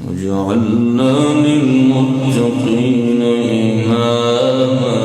وجعلنا للمتقين إماما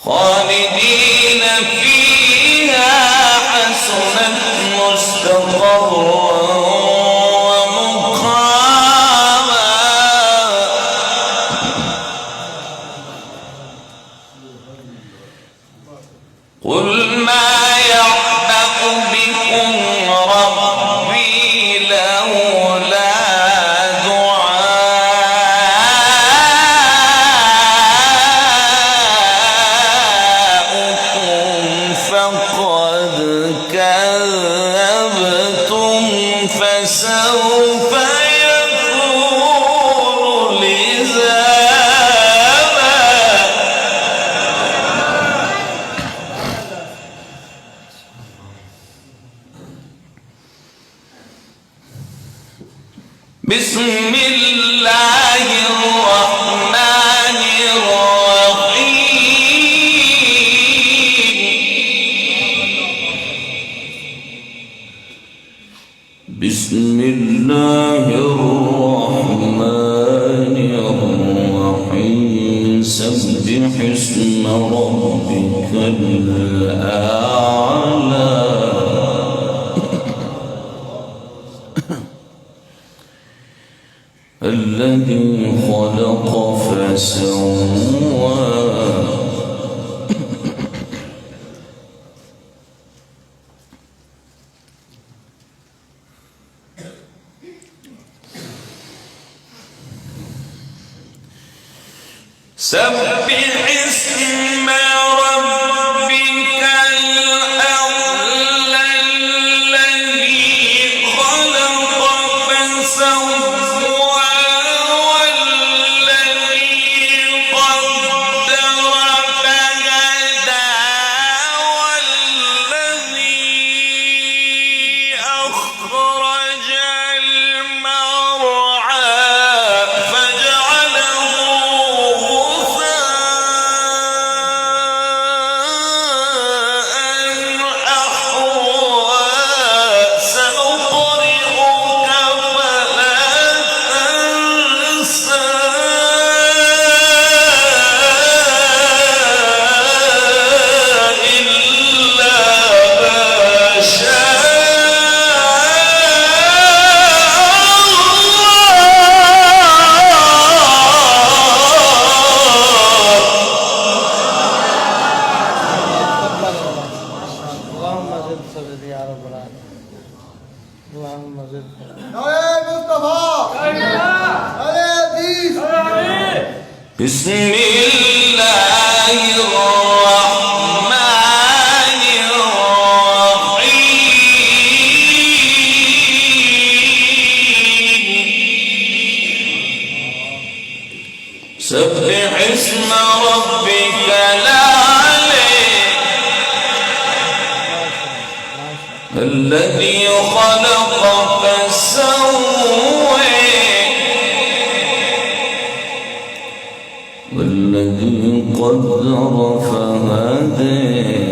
خالدين فيها حسنت مستقرا ومقاما قل ما يعبأ بكم ربي لولا فسوف يكون لزاما بسم الله الرحمن الرحيم بسم الله الرحمن الرحيم سبح اسم ربك الأعلى الذي خلق فسوى سبح اسم ربك الأعلى الذي خلق فسوى والذي قدر فهدى والذي أخرج المرعى فجعله بسم الله الرحمن الرحيم سبح اسم ربك الأعلى الذي خلق فسوى والذي قدر فهدى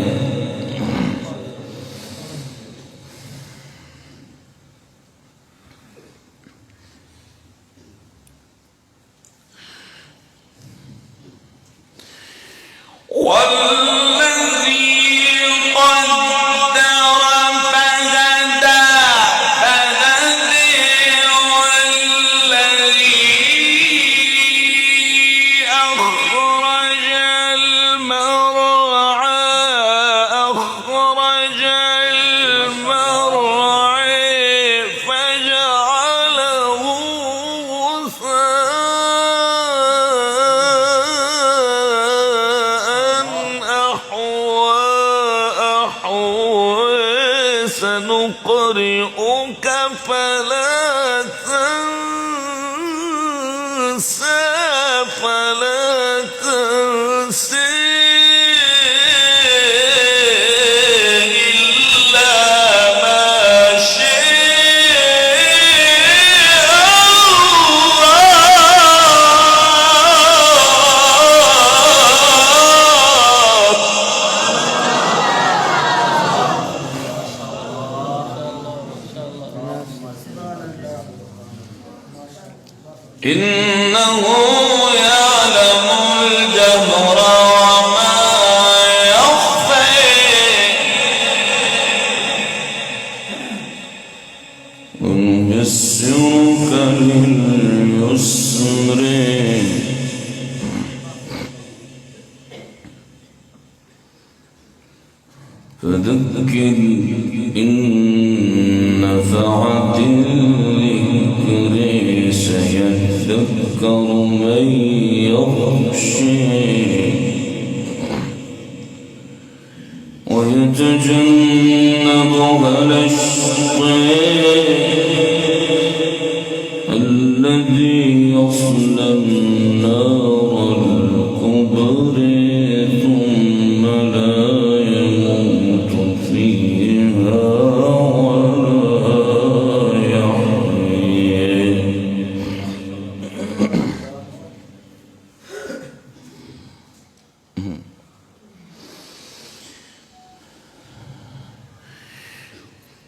سنقرئك فلا تنسى إلا ما شاء إنه يعلم الجهر وما يخفي ونيسرك لليسر فذكر إن نفعت الذكر سيذكر من يخشى ويتجنبها الأشقى الذي يصلى النار الكبرى ثم لا يموت فيها ولا يحيى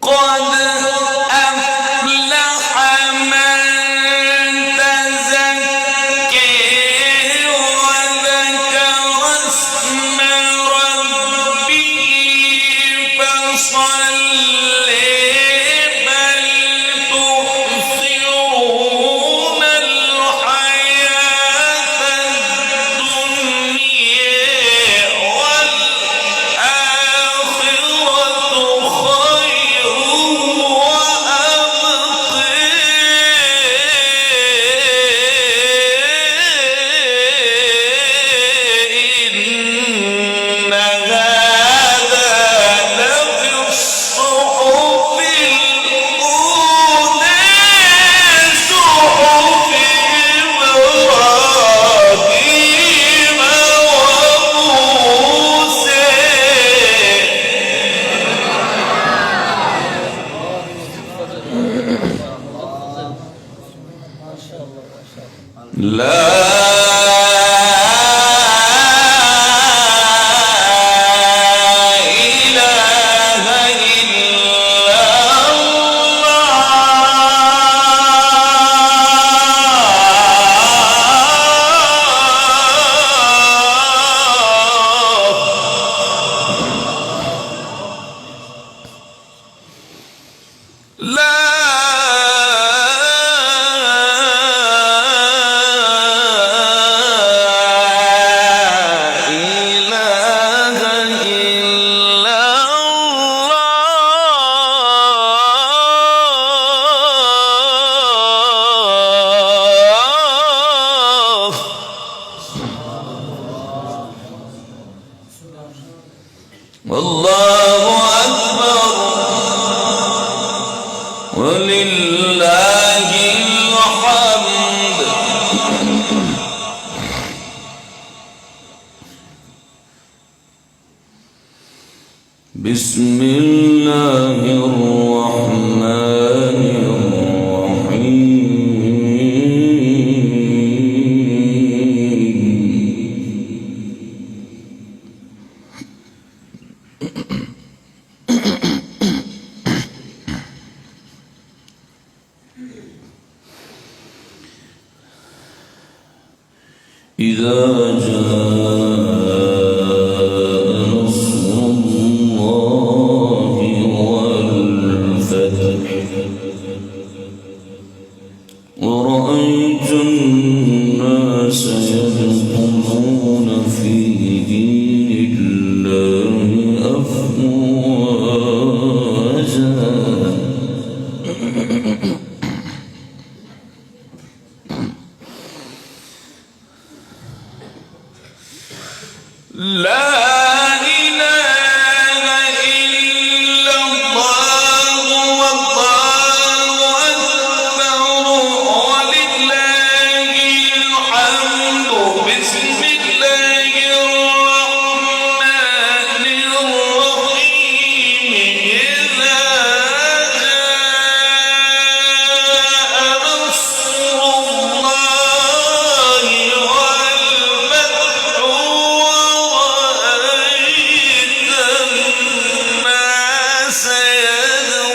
قد أفلح من تزكى وذكر اسم ربه فصلى بل تؤثرون الحياة الدنيا والآخرة خير إن هذا لفي الصحف الأولى صحف إبراهيم وموسى لا إله إلا الله لا إله إلا الله والله أكبر ولله الحمد بسم الله الرحمن إذا جاء نصر الله والفتح ورأيت الناس يدخلون في دين الله أفواجا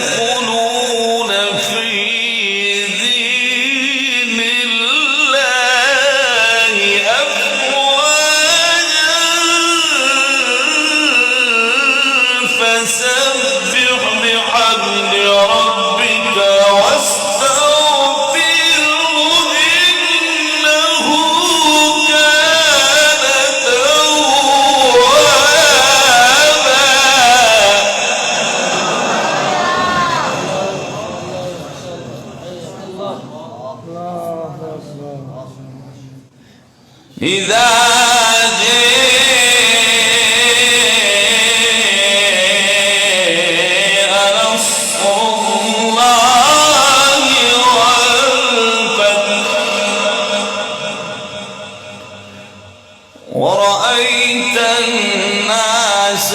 سيدخلون في دين الله أفواجا فسبح بحمد ربك واستغفره إنه كان توابا. إذا جاء نصر الله والفتح ورأيت الناس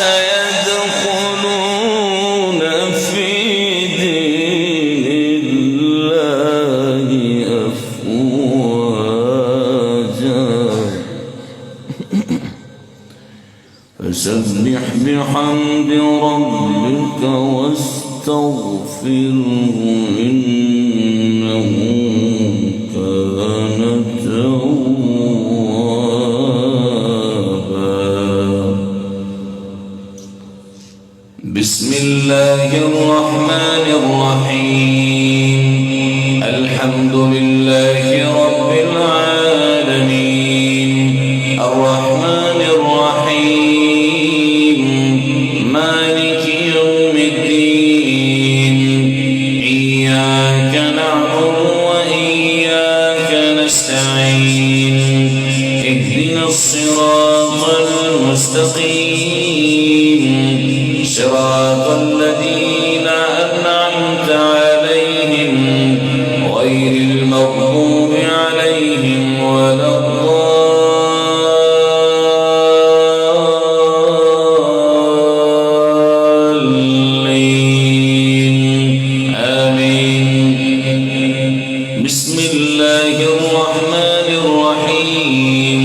يدخلون في دين الله أفواجا فسبح بحمد ربك واستغفره إنه كان توابا. بسم الله الرحمن الرحيم. الحمد لله رب العالمين الرحمن الرحيم مالك يوم الدين إياك نعبد وإياك نستعين اهدنا الصراط المستقيم صراط الذين أنعمت عليهم غير المغضوب عليهم ولا الضالين آمين. بسم الله الرحمن الرحيم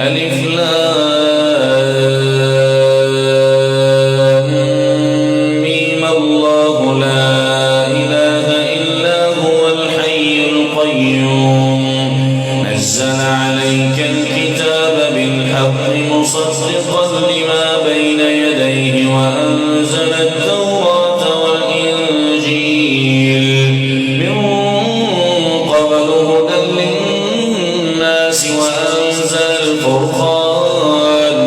ألف لام ميم الله لا إله إلا هو الحي القيوم نزل عليك الكتاب بالحق مصدقا لما بين يديه وأنزل التوراة والإنجيل من قبل هدى للناس وأنزل الفرقان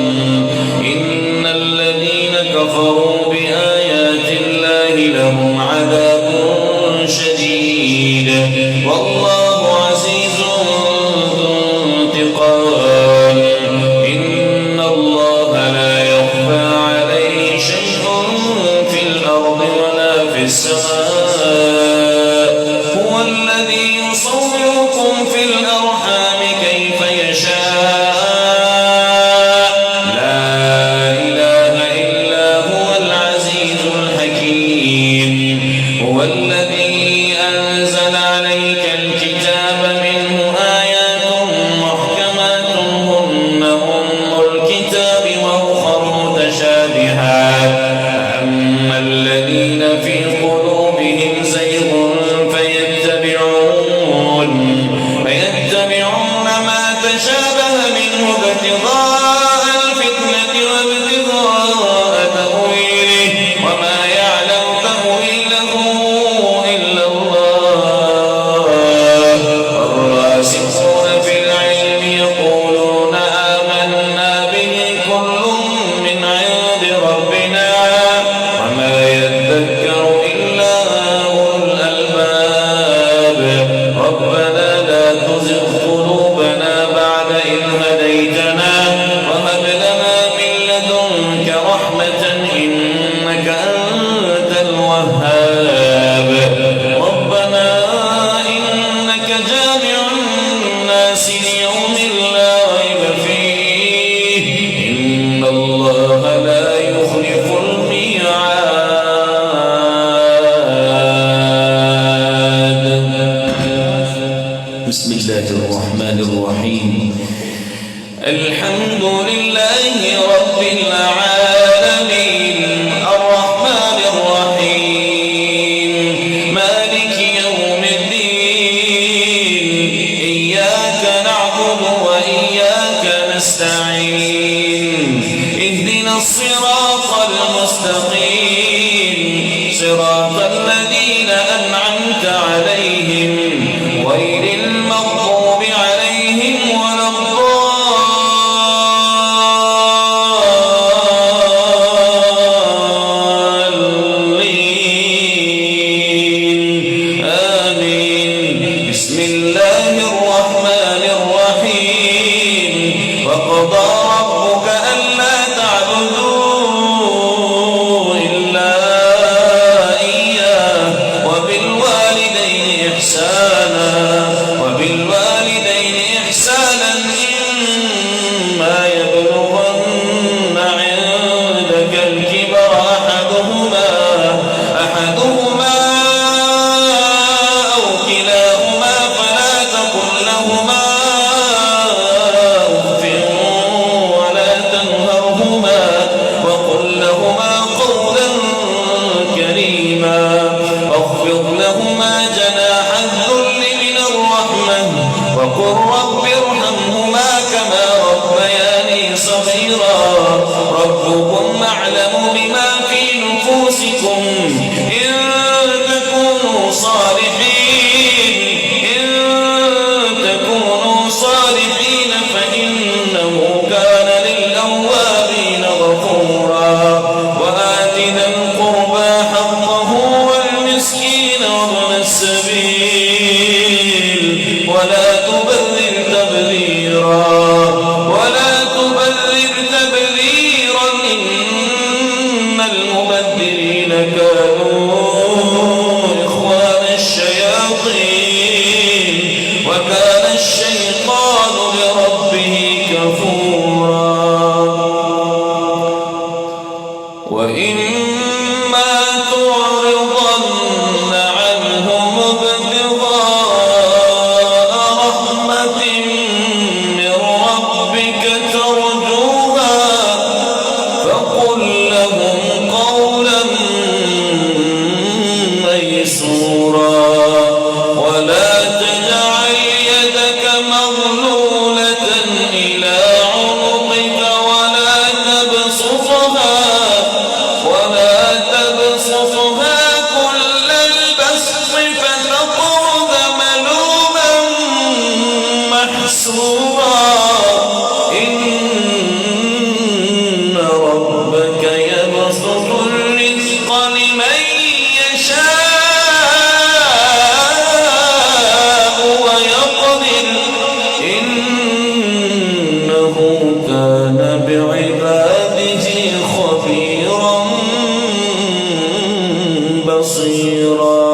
إن الذين كفروا بآيات الله لهم عذاب شديد والله عزيز ذو انتقام إن الله لا يخفى عليه شيء في الأرض ولا في السماء هو الذي يصوركم في الأرحام كيف يشاء لا إله إلا هو العزيز الحكيم هو الذي أنزل عليك الكتاب منه آيات محكمات هن أم الكتاب وأخر متشابهات أما الذين في قلوبهم زيغ فيتبعون ما تشابه منه ابتغاء الفتنة وابتغاء تأويله وما يعلم تأويله صراط الذين أنعمت عليهم غير المغضوب عليهم ولا الضالين آمين. بسم الله الرحمن الرحيم. وقضى ربك ألا تعبدوا إلا إياه وبالوالدين إحسانا إما يبلغن عندك الكبر أحدهما أو كلاهما فلا تقل لهما أف ولا تنهرهما وقل لهما قولا كريما واخفض لهما جناح الذل من الرحمة وقل رب ارحمهما كما ربياني صغيرا ربكم أعلم بما في نفوسكم إن تكونوا صالحين فإنه كان للأوابين غفورا وآت ذا القربى حقه والمسكين وابن السبيل ولا تبذر تبذيرا إن المبذرين كانوا إخوان الشياطين وكان الشيطان لربه كفورا وإما تعرضن عنهم ابتغاء رحمة من ربك ترجوها فقل لهم قولا ميسورا ولا تجعل يدك مغلولة إلى عنقك ولا تبسطها كل البسط فتقعد ملوما محسورا إن ربك يبسط الرزق لمن يشاء ويقدر إنه كان بعباده خبيرا بصيرا.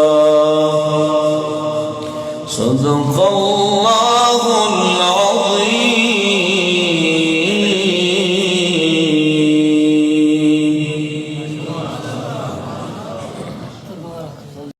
صدق الله العظيم.